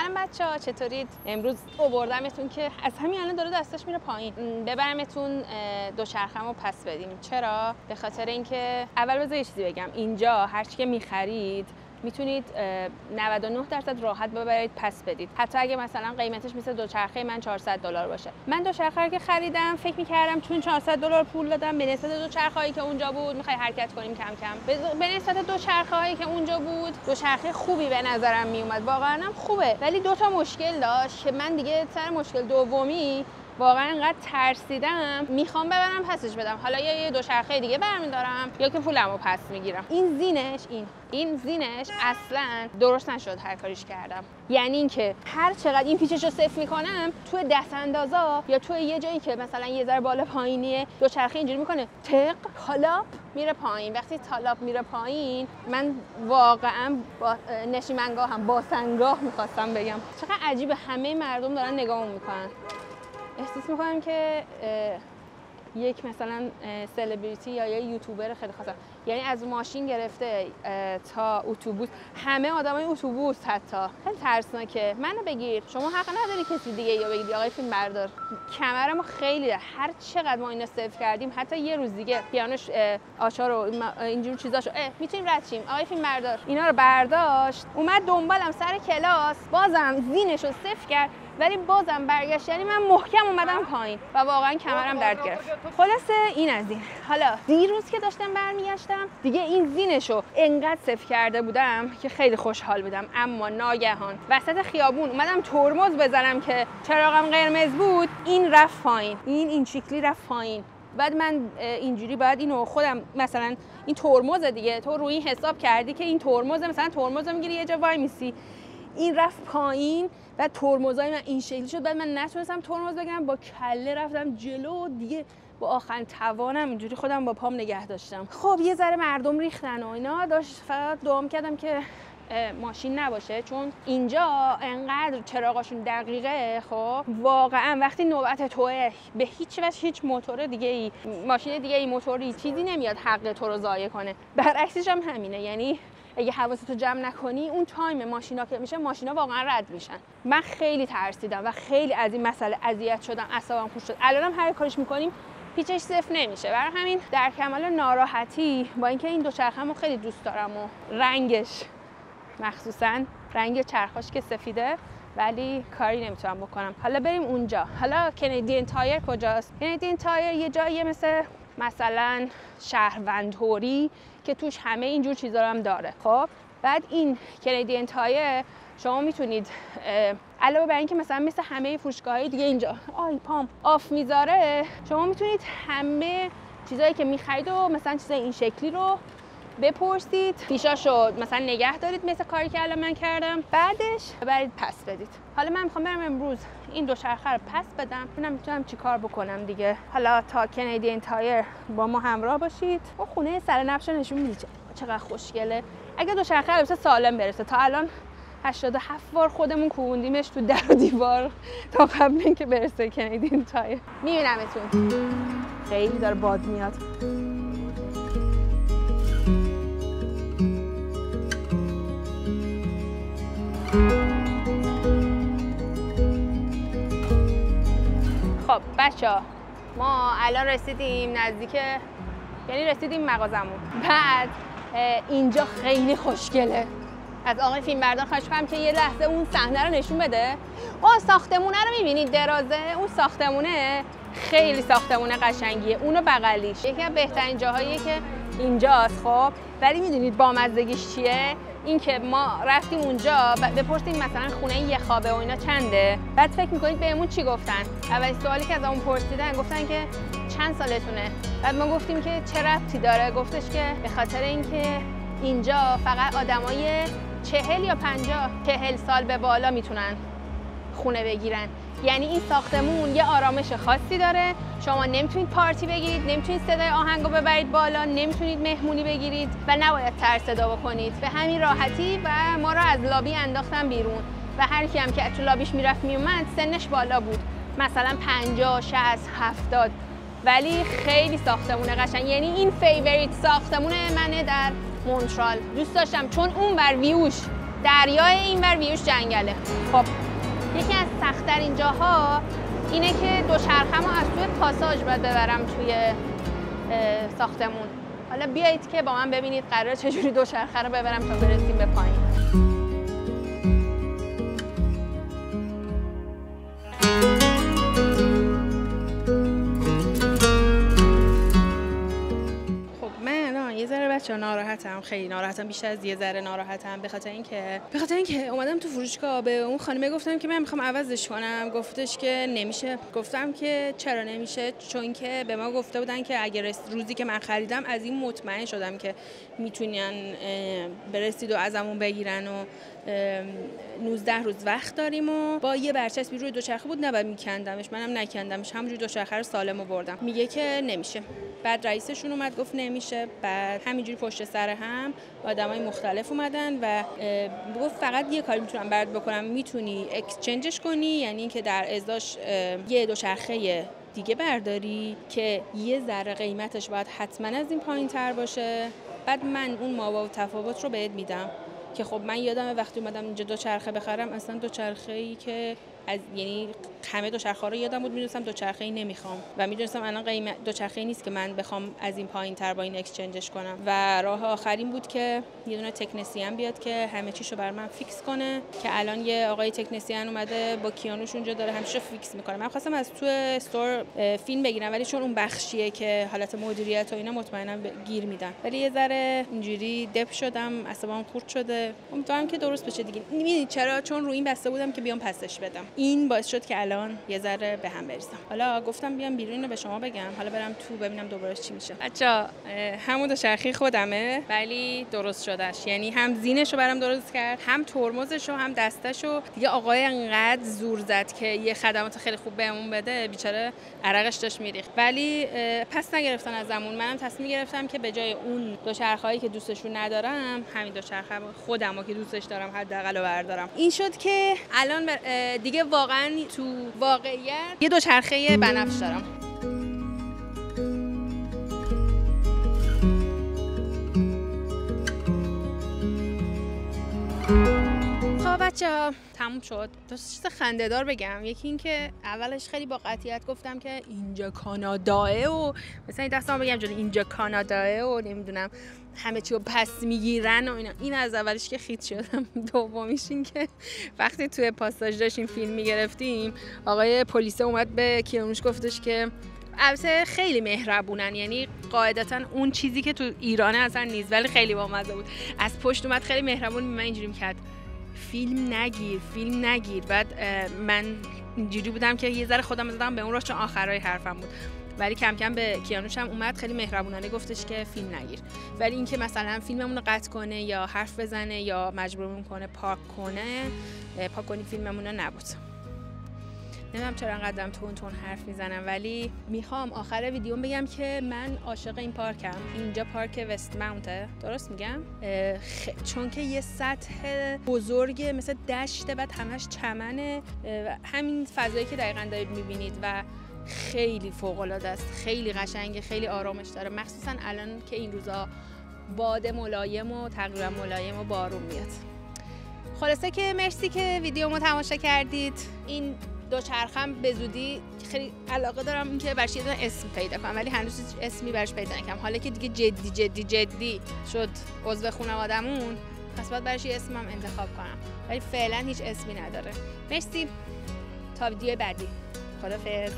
سلام بچه‌ها، چطورید؟ امروز آوردمتون که از همین الان داره دستش میره پایین. ببرمتون دوچرخه‌مو پس بدیم. چرا؟ به خاطر اینکه اول بذار یه چیزی بگم. اینجا هر چی که می‌خرید میتونید 99% راحت ببرید پس بدید. حتی اگه مثلا قیمتش مثل دوچرخه من $400 باشه. من دوچرخه رو که خریدم فکر می‌کردم چون $400 پول دادم به نسبت دوچرخه‌ای که اونجا بود، می‌خوای حرکت کنیم کم کم. به نسبت دوچرخه‌ای که اونجا بود، دوچرخه خوبی به نظرم میومد. واقعا هم خوبه. ولی دو تا مشکل داشت که من دیگه سر مشکل دومی واقعا انقدر ترسیدم میخوام ببرم پسش بدم. حالا یا یه دوچرخه دیگه برمیدارم یا که پولمو پس میگیرم. این زینش اصلا درست نشد هر کاریش کردم. یعنی اینکه هر چقدر این پیچش رو صفر میکنم توی دست اندازا یا توی یه جایی که مثلا یه ذره بالا پایینیه دوچرخه اینجوری میکنه تق تالاپ میره پایین. وقتی تالاپ میره پایین من واقعا با نشیمنگاهم باسنگاه میخواستم بگم. چقدر عجیبه همه مردم دارن نگاهم میکنن. احساس میکنم که یک مثلا سلبریتی یا یه یوتیوبر خیلی خاصه، یعنی از ماشین گرفته تا اتوبوس، همه آدمای اتوبوس حتی. خیلی ترسناکه. منو بگیر، شما حق نداری کسی دیگه یا بگید آقای فیلم بردار. کمرمو خیلی هر چقدر ما اینا سیو کردیم حتی یه روز دیگه پیانوش آچار و اینجور چیزاشو میتونیم رد شیم. آقای فیلم بردار اینا رو برداشت اومد دنبالم سر کلاس، بازم زینشو صفر کرد ولی بازم برگشت. یعنی من محکم اومدم پایین و واقعا کمرم درد گرفت. خلاصه این از این. حالا دیروز که داشتم برمیگشتم دیگه این زینشو انقدر صفر کرده بودم که خیلی خوشحال بودم، اما ناگهان وسط خیابون اومدم ترمز بزنم که چراغم قرمز بود، این رفت پایین. این شکلی رفت پایین. بعد من اینجوری باید اینو خودم مثلا این ترمز دیگه تو روی این حساب کردی که این ترمز مثلا ترمزو میگیری یه جا وای میسی، این رفت پایین و ترمزای من این شکلی شد. بعد من نتونستم ترمز بگیرم، با کله رفتم جلو دیگه، با آخرین توانم اینجوری خودم با پام نگه داشتم. خب یه ذره مردم ریختن و اینا، داشت فقط دعا کردم که ماشین نباشه چون اینجا انقدر چراغاشون دقیقه. خب واقعا وقتی نوبت توه به هیچ وجه هیچ موتور دیگه ای، ماشین دیگه ای، موتوری چیزی نمیاد حق تو رو ضایع کنه. برعکسش هم همینه. یعنی اگه حواستو جمع نکنی اون تایم ماشینا که میشه ماشینا واقعا رد میشن. من خیلی ترسیدم و خیلی از این مسئله اذیت شدم، اعصابم خورد شد. الانم هر کاریش میکنیم پیچش صفر نمیشه. برای همین در کمال ناراحتی با اینکه این دوچرخه‌مو خیلی دوست دارم و رنگش مخصوصا رنگ چرخاش که سفیده، ولی کاری نمیتونم بکنم. حالا بریم اونجا. حالا کندین تایر کجاست؟ کندین تایر یه جاییه مثلا شهروندهوری که توش همه اینجور چیزا رو هم داره. خب بعد این کندین تایر شما میتونید علاوه بر اینکه مثلا مثل همه فروشگاه‌های دیگه اینجا پام آف میذاره، شما میتونید همه چیزایی که میخرید و مثلا چیزای این شکلی رو بپرسید، فیشاشو مثلا نگه دارید مثل کاری که الان من کردم، بعدش برید پس بدید. حالا من میخوام برم امروز این دوچرخه رو پس بدم، ببینم میتونم چیکار بکنم دیگه. حالا تا کندین تایر با ما همراه باشید. اون خونه سرنبش نشون میدید چقدر خوشگله. اگه دوچرخه البته سالم برسه. تا الان 87 بار خودمون کوبوندیمش تو در و دیوار تا قبل اینکه برسه کندین تایر. میبینمتون. خیلی داره باد میاد. خب بچه‌ها ما الان رسیدیم نزدیک، یعنی رسیدیم مغازمون. بعد اینجا خیلی خوشگله. از آقای فیلم بردار خواهش کنم که یه لحظه اون صحنه رو نشون بده. اون ساختمونه رو می‌بینید درازه؟ اون ساختمونه خیلی ساختمونه قشنگیه. اونو بغلیش یکی از بهترین جاهاییه که اینجاست. خب ولی میدونید بامزگیش چیه؟ این که ما رفتیم اونجا بپرسیم مثلا خونه یه خوابه و اینا چنده، بعد فکر میکنید بهمون چی گفتن؟ اولین سوالی که ازمون پرسیدن گفتن که چند سالتونه؟ بعد ما گفتیم که چه ربطی داره؟ گفتش که به خاطر اینکه اینجا فقط آدمای 40 یا 40 سال به بالا میتونن خونه بگیرن. یعنی این ساختمون یه آرامش خاصی داره. شما نمیتونید پارتی بگیرید، نمیتونید صدای آهنگو ببرید بالا، نمیتونید مهمونی بگیرید و نباید تر صدا بکنید. به همین راحتی و ما رو از لابی انداختن بیرون و هر کی هم که تو لابیش میرفت میومد سنش بالا بود، مثلا 50 60 70. ولی خیلی ساختمونه قشنگ. یعنی این فیوریت ساختمون منه در مونترال. دوست داشتم چون اون بر ویوش دریای اینور ویوش جنگله. خب یکی از سخت‌ترین جاها اینه که دوچرخه‌مو از توی پاساژ باید ببرم توی ساختمون. حالا بیایید که با من ببینید قراره چجوری دوچرخه رو ببرم تا برسیم به پایین. یه ذره بچه‌ها ناراحتم، خیلی ناراحتم، بیشتر از یه ذره ناراحتم به خاطر اینکه اومدم تو فروشگاه به اون خانمه گفتم که من میخوام عوضش کنم، گفتش که نمیشه. گفتم که چرا نمیشه؟ چون که به ما گفته بودن که اگر روزی که من خریدم از این مطمئن شدم که میتونن برسید و ازمون بگیرن و 19 روز وقت داریم و با یه برچسبی روی دوچرخه بود نباید میکندمش، منم نکندمش، همونجوری دوچرخه رو سالمو بردم. میگه که نمیشه. بعد رئیسشون اومد گفت نمیشه. بعد همینجوری پشت سر هم آدمای مختلف اومدن و گفت فقط یه کاری میتونم برات بکنم، میتونی اکسچنجش کنی، یعنی اینکه در ازاش یه دوچرخه دیگه برداری که یه ذره قیمتش باید حتما از این پایین تر باشه، بعد من اون مابا و تفاوت رو بهت میدم. که خب من یادمه وقتی اومدم اینجا دوچرخه بخرم اصلا دوچرخه‌ای که یعنی همه دوچرخه‌ها رو یادم بود، میدونستم دوچرخه‌ای نمیخوام و میدونستم الان قیمت دوچرخه‌ای نیست که من بخوام از این پایین‌تر با این اکسچنجش کنم. و راه آخرین بود که یه دونه تکنسین بیاد که همه چیشو بر من فیکس کنه، که الان یه آقای تکنسین اومده با کیانوش اونجا داره همشو فیکس میکنه. من خواستم از تو استور فیلم بگیرم ولی چون اون بخشیه که حالت مدیریت و اینا مطمئنا گیر میدن، ولی یه ذره اینجوری دپ شدم، عصبام خورد شده. امیدوارم که درست بشه دیگه. میدونید چرا؟ چون رو این بسته بودم که بیام پسش بدم. این باعث شد که الان یه ذره به هم بریزم. حالا گفتم بیام بیرون رو به شما بگم، حالا برم تو ببینم دوباره چی میشه. بچا همون دوچرخه خودمه ولی درست شدش، یعنی هم زینش رو برام درست کرد، هم ترمزش رو، هم دستش رو. دیگه آقای انقدر زور زد که یه خدمات خیلی خوب بهمون بده، بیچاره عرقش داشت میریخت، ولی پس نگرفتن ازمون. منم تصمیم گرفتم که به جای اون دوچرخه‌ای که دوستشون ندارم، همین دوچرخه خودمو که دوستش دارم حداقل رو بردارم. این شد که الان دیگه واقعا تو واقعیت یه دوچرخه بنفش دارم. خب بچه‌ها تموم شد. دو چیز خنده‌دار بگم. یکی این که اولش خیلی با قطعیت گفتم که اینجا کاناداه و مثلا دستام بگم جلوی اینجا کاناداه و نمیدونم همه چی رو پس میگیرن و اینا. این از اولش که خیت شدم. دومیش این که وقتی توی پاساژ داشتیم فیلم میگرفتیم، آقای پلیس اومد به کیانوش گفتش که البته خیلی مهربونن، یعنی قاعدتا اون چیزی که تو ایرانه اصلا نیست، ولی خیلی بامزه بود. از پشت اومد خیلی مهربون من اینجوری میکرد فیلم نگیر. بعد من اینجوری بودم که یه ذره خودم زدم به اون راه چون آخرای حرفم بود، ولی کم کم به کیانوش هم اومد خیلی مهربونانه گفتش که فیلم نگیر. ولی اینکه مثلا فیلممون رو قطع کنه یا حرف بزنه یا مجبورمون کنه پاک کنی فیلممون رو نبود. نمیدونم چرا انقدرم تون حرف میزنم، ولی میخوام آخر ویدیو بگم که من عاشق این پارکم. اینجا پارک وست ماونته، درست میگم؟ چون که یه سطح بزرگه مثل دشته، بعد همش چمنه، همین فضایی که دقیقاً دارید میبینید و خیلی فوق‌العاده است، خیلی قشنگه، خیلی آرامش داره، مخصوصا الان که این روزا باد ملایم و تقریبا ملایم و بارون میاد. خلاصه که مرسی که ویدیومو تماشا کردید. این دوچرخه‌ام به زودی خیلی علاقه دارم اینکه براش یه اسم پیدا کنم، ولی هنوز اسمی براش پیدا نکردم. حالا که دیگه جدی شد عضو خانواده‌مون، پس باید براش یه اسمم انتخاب کنم، ولی فعلا هیچ اسمی نداره. مرسی، تا ویدیو بعدی. خدافظ.